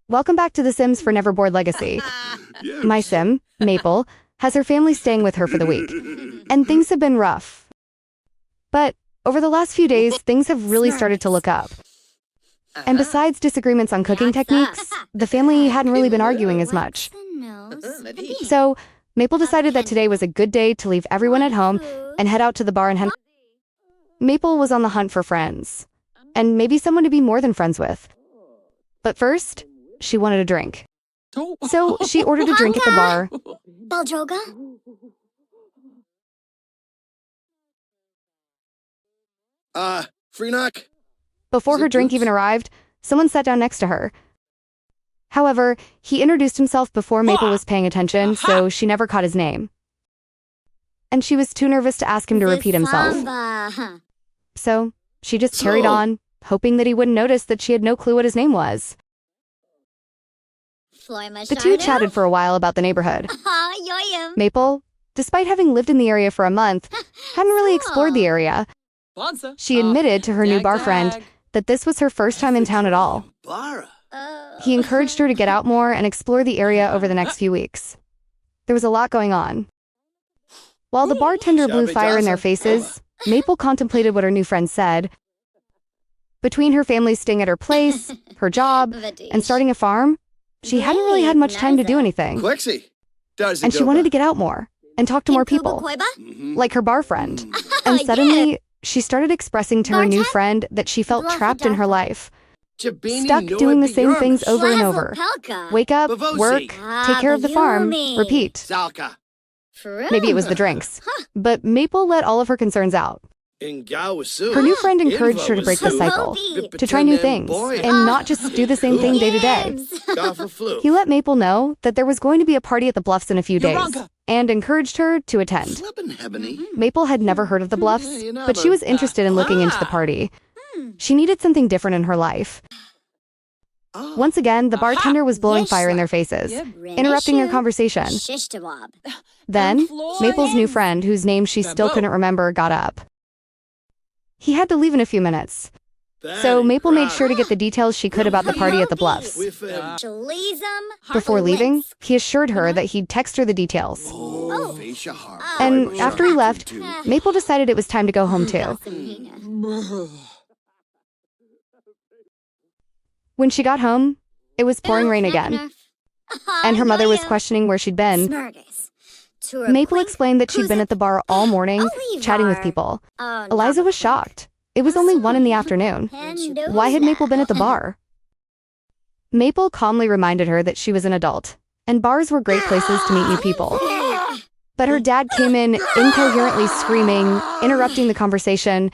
Welcome back to The Sims for Neverbored Legacy. My sim, Maple, has her family staying with her for the week, and things have been rough. But over the last few days, things have really started to look up. And besides disagreements on cooking techniques, the family hadn't really been arguing as much. So, Maple decided that today was a good day to leave everyone at home and head out to the bar in Henford. Maple was on the hunt for friends, and maybe someone to be more than friends with. But first, she wanted a drink. So she ordered a drink at the bar. Baldroga? Freenak? Before her drink even arrived, someone sat down next to her. However, he introduced himself before Maple was paying attention, so she never caught his name. And she was too nervous to ask him to repeat himself. So she just carried on, hoping that he wouldn't notice that she had no clue what his name was. The two chatted for a while about the neighborhood. Maple, despite having lived in the area for a month, hadn't really explored the area. She admitted to her new bar friend that this was her first time in town at all. He encouraged her to get out more and explore the area over the next few weeks. There was a lot going on. While the bartender blew fire in their faces, Maple contemplated what her new friend said. Between her family staying at her place, her job, and starting a farm, she hadn't really had much time to do anything. And she wanted to get out more and talk to more people, like her bar friend. And suddenly, she started expressing to her new friend that she felt trapped in her life, stuck doing the same things over and over. Wake up, work, take care of the farm, repeat. Maybe it was the drinks, but Maple let all of her concerns out. Her new friend encouraged her to break the cycle, to try new things, and not just do the same thing day to day. He let Maple know that there was going to be a party at the Bluffs in a few days, and encouraged her to attend. Maple had never heard of the Bluffs, but she was interested in looking into the party. She needed something different in her life. Once again, the bartender was blowing fire in their faces, interrupting their conversation. Then, Maple's new friend, whose name she still couldn't remember, got up. He had to leave in a few minutes. So Maple made sure to get the details she could about the party at the Bluffs. Before leaving, he assured her that he'd text her the details. And after he left, Maple decided it was time to go home too. When she got home, it was pouring rain again, and her mother was questioning where she'd been. Maple explained that she'd been at the bar all morning, chatting with people. Eliza was shocked. It was only 1 in the afternoon. Why had Maple been at the bar? Maple calmly reminded her that she was an adult, and bars were great places to meet new people. But her dad came in, incoherently screaming, interrupting the conversation.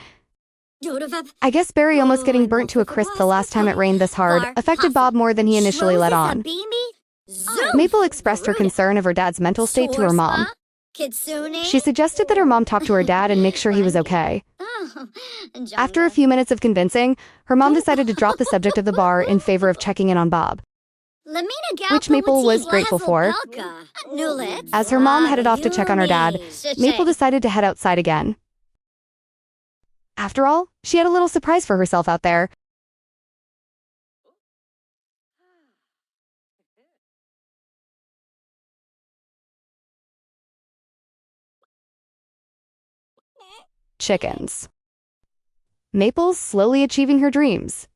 I guess Barry almost getting burnt to a crisp the last time it rained this hard affected Bob more than he initially let on. Maple expressed her concern of her dad's mental state to her mom. She suggested that her mom talk to her dad and make sure he was okay. After a few minutes of convincing, her mom decided to drop the subject of the bar in favor of checking in on Bob, which Maple was grateful for. As her mom headed off to check on her dad, Maple decided to head outside again. After all, she had a little surprise for herself out there. Chickens. Maple's slowly achieving her dreams.